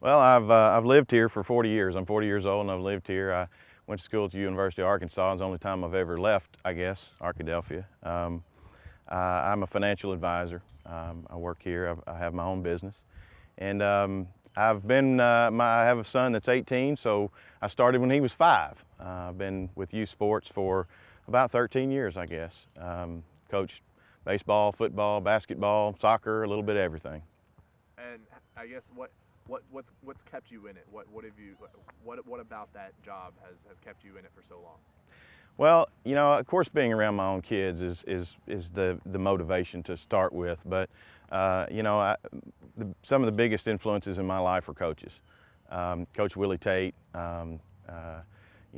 Well, I've lived here for 40 years. I'm 40 years old and I've lived here. I went to school at the University of Arkansas. It's the only time I've ever left, I guess, Arkadelphia. I'm a financial advisor. I work here. I have my own business. And I have a son that's 18, so I started when he was 5. I've been with youth sports for about 13 years, I guess. Coached baseball, football, basketball, soccer, a little bit of everything. And I guess what's kept you in it? What about that job has kept you in it for so long? Well, you know, of course, being around my own kids is the motivation to start with. But you know, some of the biggest influences in my life are coaches. Coach Willie Tate, you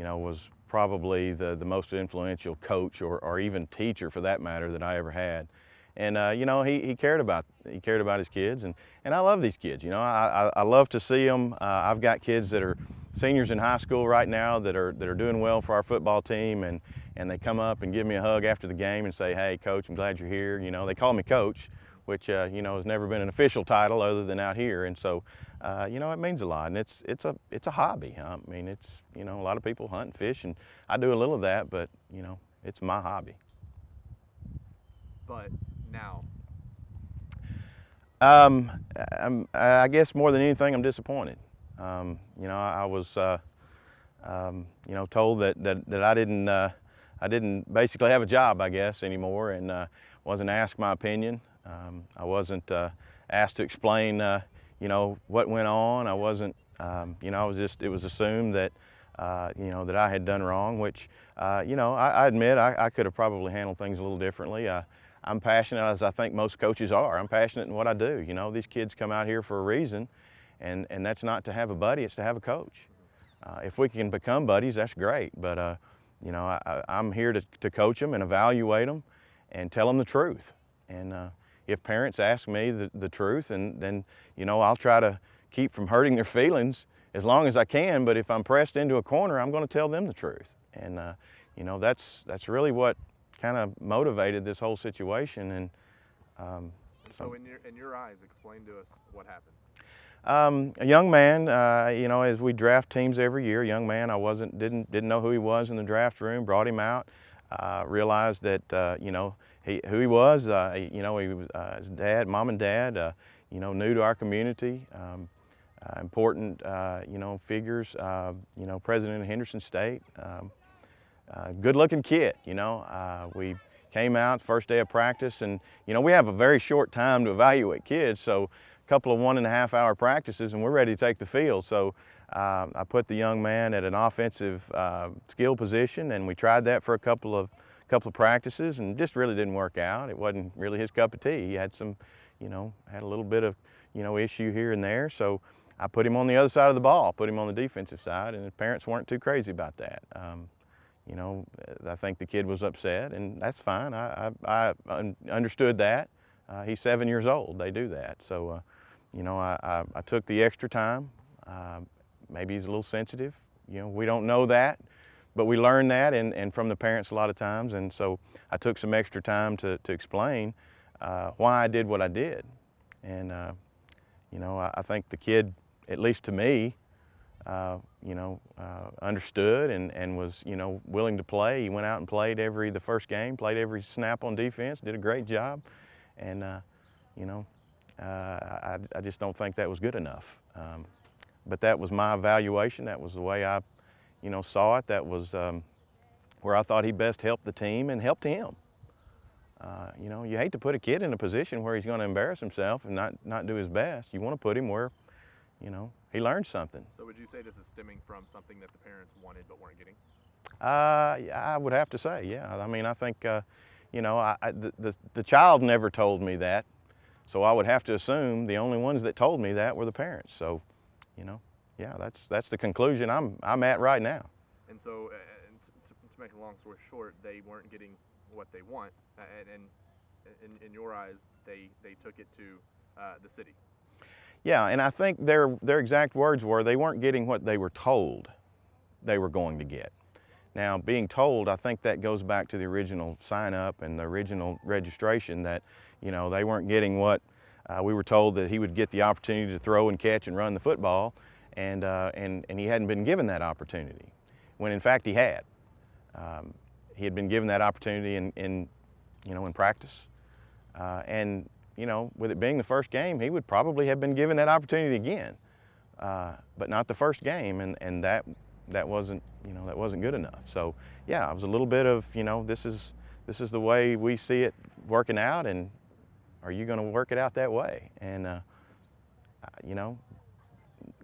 know, was probably the most influential coach or even teacher for that matter that I ever had. And you know, he cared about his kids, and I love these kids. You know, I love to see them. I've got kids that are seniors in high school right now that are doing well for our football team, and they come up and give me a hug after the game and say, "Hey, Coach, I'm glad you're here." You know, they call me Coach, which you know has never been an official title other than out here, and so you know, it means a lot, and it's a hobby. I mean, it's, you know, a lot of people hunt and fish, and I do a little of that, but you know, it's my hobby. But now, I guess more than anything, I'm disappointed. You know, I was, you know, told that I didn't basically have a job, I guess, anymore, and wasn't asked my opinion. I wasn't asked to explain, you know, what went on. I wasn't, you know, it was assumed that, you know, that I had done wrong, which, you know, I admit I could have probably handled things a little differently. I'm passionate, as I think most coaches are. I'm passionate in what I do. You know, these kids come out here for a reason, and that's not to have a buddy, it's to have a coach. If we can become buddies, that's great, but you know, I'm here to coach them and evaluate them and tell them the truth. And if parents ask me the truth, and then, you know, I'll try to keep from hurting their feelings as long as I can, but if I'm pressed into a corner, I'm going to tell them the truth. And you know, that's really what kind of motivated this whole situation. And so in your eyes, explain to us what happened. A young man, you know, as we draft teams every year, a young man, didn't know who he was in the draft room, brought him out, realized that, you know, who he was, you know, he was his dad, mom and dad, you know, new to our community, important, you know, figures, you know, president of Henderson State, good looking kid, you know. We came out first day of practice, and, you know, we have a very short time to evaluate kids, so couple of 1.5 hour practices and we're ready to take the field. So I put the young man at an offensive skill position, and we tried that for a couple of practices, and just really didn't work out. It wasn't really his cup of tea. He had some, you know, had a little bit of, you know, issue here and there. So I put him on the other side of the ball, put him on the defensive side, and his parents weren't too crazy about that. You know, I think the kid was upset, and that's fine. I understood that. He's 7 years old. They do that. So you know, I took the extra time. Maybe he's a little sensitive. You know, we don't know that, but we learn that and from the parents a lot of times. And so I took some extra time to explain why I did what I did. And, you know, I think the kid, at least to me, you know, understood and was, you know, willing to play. He went out and played the first game, played every snap on defense, did a great job. And, you know, I just don't think that was good enough. But that was my evaluation. That was the way I, you know, saw it. That was where I thought he best helped the team and helped him. You know, you hate to put a kid in a position where he's going to embarrass himself and not do his best. You want to put him where, you know, he learned something. So would you say this is stemming from something that the parents wanted but weren't getting? I would have to say, yeah. I mean, I think, you know, the child never told me that. So I would have to assume the only ones that told me that were the parents. So, you know, yeah, that's the conclusion I'm at right now. And so, to make a long story short, they weren't getting what they want, and in your eyes, they took it to the city. Yeah, and I think their exact words were they weren't getting what they were told they were going to get. Now, being told, I think that goes back to the original sign-up and the original registration that, you know, they weren't getting what We were told that he would get the opportunity to throw and catch and run the football, and he hadn't been given that opportunity, when in fact he had. He had been given that opportunity in practice, and with it being the first game, he would probably have been given that opportunity again, but not the first game, and that wasn't good enough. So yeah, it was a little bit of this is the way we see it working out, and are you going to work it out that way? And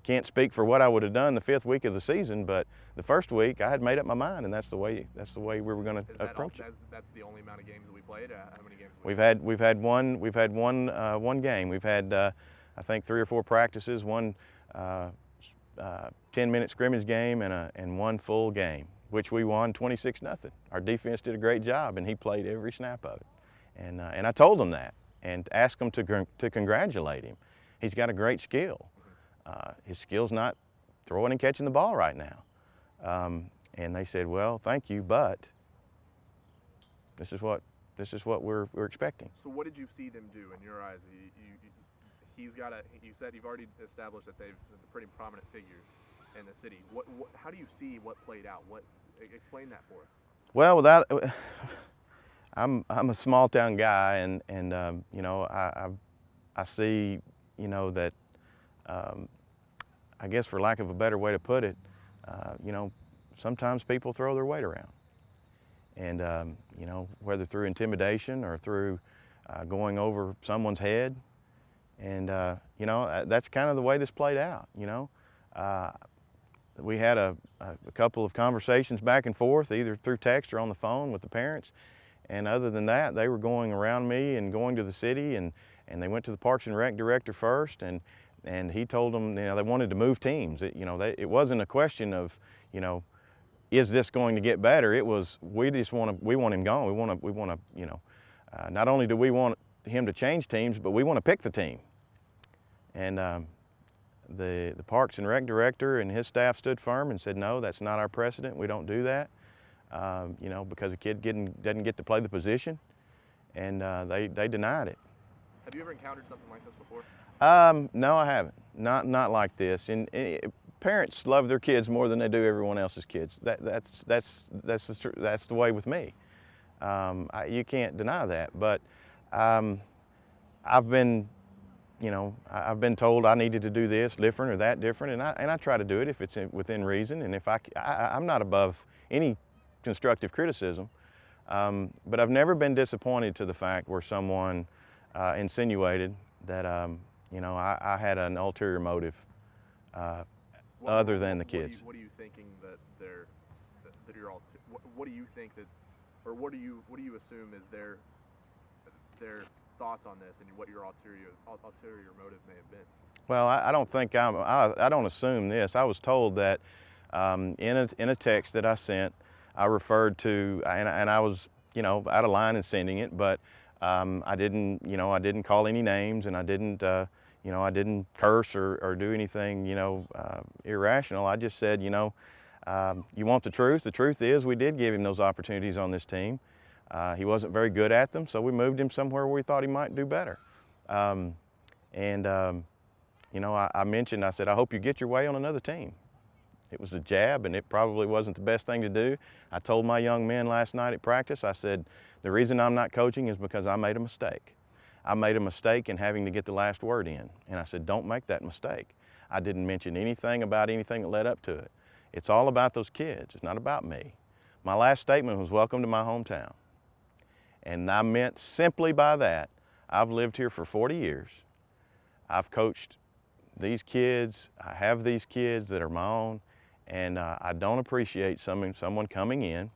can't speak for what I would have done the 5th week of the season, but the first week I had made up my mind, and that's the way we were going to approach it. That's the only amount of games that we played. How many games? We've had one game. We've had I think 3 or 4 practices, one 10-minute scrimmage game, and one full game, which we won 26-0. Our defense did a great job, and he played every snap of it. And I told him that, and asked him to congratulate him. He's got a great skill. His skill's not throwing and catching the ball right now. And they said, well, thank you, but this is what we're expecting. So what did you see them do in your eyes? He's got you said you've already established that they're a pretty prominent figure in the city. How do you see what played out? Explain that for us. Well, I'm a small town guy, and I see that I guess, for lack of a better way to put it, sometimes people throw their weight around, and whether through intimidation or through going over someone's head, and that's kind of the way this played out. We had a couple of conversations back and forth, either through text or on the phone with the parents, and other than that, they were going around me and going to the city, and they went to the Parks and Rec director first, and he told them they wanted to move teams. It wasn't a question of is this going to get better? It was we want him gone. We want to not only do we want him to change teams, but we want to pick the team. And the Parks and Rec director and his staff stood firm and said, no, that's not our precedent. We don't do that. Because a kid doesn't get to play the position, and they denied it. Have you ever encountered something like this before? No, I haven't. Not like this. And parents love their kids more than they do everyone else's kids. That's the way with me. You can't deny that. But I've been told I needed to do this different or that different, and I try to do it if it's within reason, and if I'm not above any constructive criticism. But I've never been disappointed to the fact where someone insinuated that I had an ulterior motive other than the kids. What are you thinking that what do you think that, or what do you assume is their thoughts on this, and what your ulterior motive may have been? Well, I don't think I don't assume this. I was told that in a text that I sent, I referred to, and I was out of line in sending it, but I didn't call any names, and I didn't curse or do anything irrational. I just said, you want the truth? The truth is we did give him those opportunities on this team. He wasn't very good at them, so we moved him somewhere where we thought he might do better. I mentioned, I said, I hope you get your way on another team. It was a jab, and it probably wasn't the best thing to do. I told my young men last night at practice, I said, the reason I'm not coaching is because I made a mistake. I made a mistake in having to get the last word in. And I said, don't make that mistake. I didn't mention anything about anything that led up to it. It's all about those kids. It's not about me. My last statement was, welcome to my hometown. And I meant simply by that, I've lived here for 40 years. I've coached these kids. I have these kids that are my own. And I don't appreciate someone coming in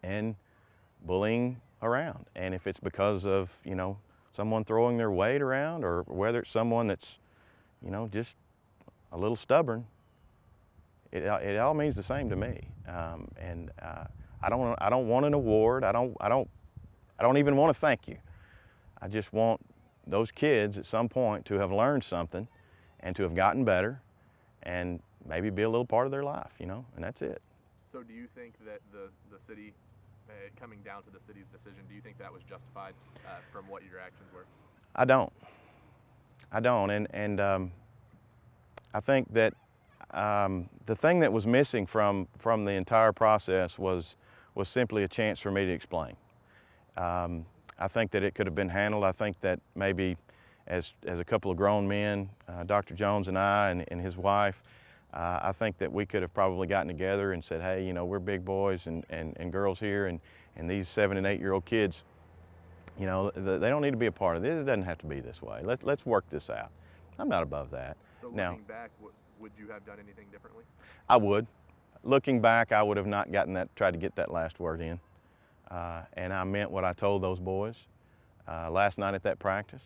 and bullying around. And if it's because of, someone throwing their weight around, or whether it's someone that's, just a little stubborn, it all means the same to me. I don't want an award. I don't even want to thank you. I just want those kids at some point to have learned something and to have gotten better and maybe be a little part of their life, and that's it. So do you think that the city, coming down to the city's decision, do you think that was justified from what your actions were? I don't. I don't, and I think that the thing that was missing from the entire process was simply a chance for me to explain. I think that it could have been handled. I think that maybe as a couple of grown men, Dr. Jones and I and his wife, I think that we could have probably gotten together and said, hey, you know, we're big boys and girls here, and these 7- and 8-year-old kids, you know, they don't need to be a part of this. It doesn't have to be this way. Let's work this out. I'm not above that. So now, looking back, would you have done anything differently? I would. Looking back, I would have not tried to get that last word in. And I meant what I told those boys last night at that practice.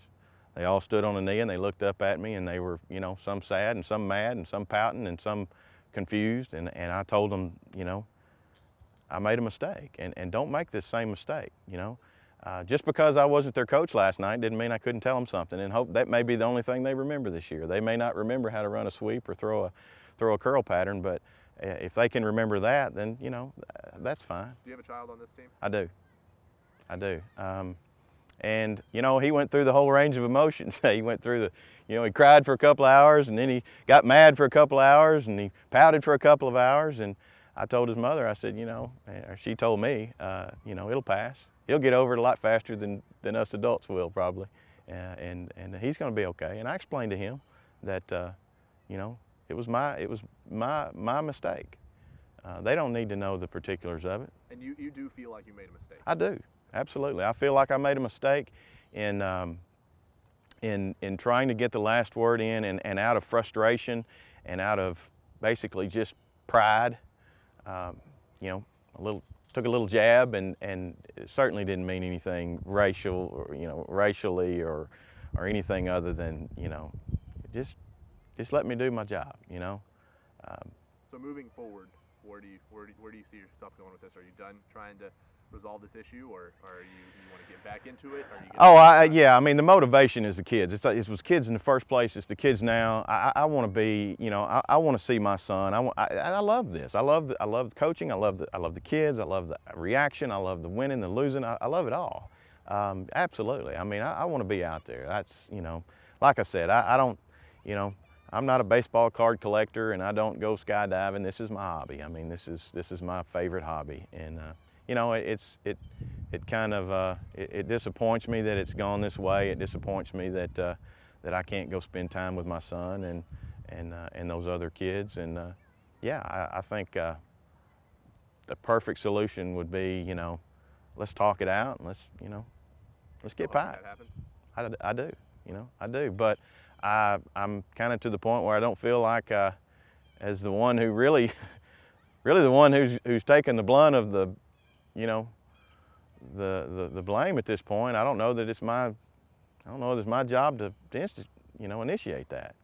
They all stood on a knee and they looked up at me, and they were, you know, some sad and some mad and some pouting and some confused. And I told them, you know, I made a mistake, and don't make this same mistake, you know. Just because I wasn't their coach last night didn't mean I couldn't tell them something, and hope that may be the only thing they remember this year. They may not remember how to run a sweep or throw a curl pattern, but if they can remember that, then, you know, that's fine. Do you have a child on this team? I do. I do. And, you know, he went through the whole range of emotions. He went through you know, he cried for a couple of hours, and then he got mad for a couple of hours, and he pouted for a couple of hours. And I told his mother, I said, you know, or she told me, you know, it'll pass. He'll get over it a lot faster than us adults will, probably. And he's going to be okay. And I explained to him that, you know, it was my mistake. They don't need to know the particulars of it. And you do feel like you made a mistake? I do, absolutely. I feel like I made a mistake in trying to get the last word in, and out of frustration and out of basically just pride. You know, took a little jab, and it certainly didn't mean anything racial, or, you know, racially or anything other than, you know, just let me do my job, you know. So moving forward, where do you see yourself going with this? Are you done trying to resolve this issue, or you want to get back into it? Yeah. I mean, the motivation is the kids. It was kids in the first place. It's the kids now. I want to be, you know, I want to see my son. I love this. I love coaching. I love the kids. I love the reaction. I love the winning, the losing. I love it all. Absolutely. I mean, I want to be out there. That's, you know, like I said, I don't, you know, I'm not a baseball card collector, and I don't go skydiving. This is my hobby. I mean, this is my favorite hobby, and you know, it kind of it disappoints me that it's gone this way. It disappoints me that I can't go spend time with my son and those other kids. And yeah, I think the perfect solution would be, you know, let's talk it out, and let's get by it. That happens? I do, you know, I do. But I'm kind of to the point where I don't feel like as the one who really the one who's taken the blunt of the, you know, the blame at this point. I don't know that it's my job to you know, initiate that.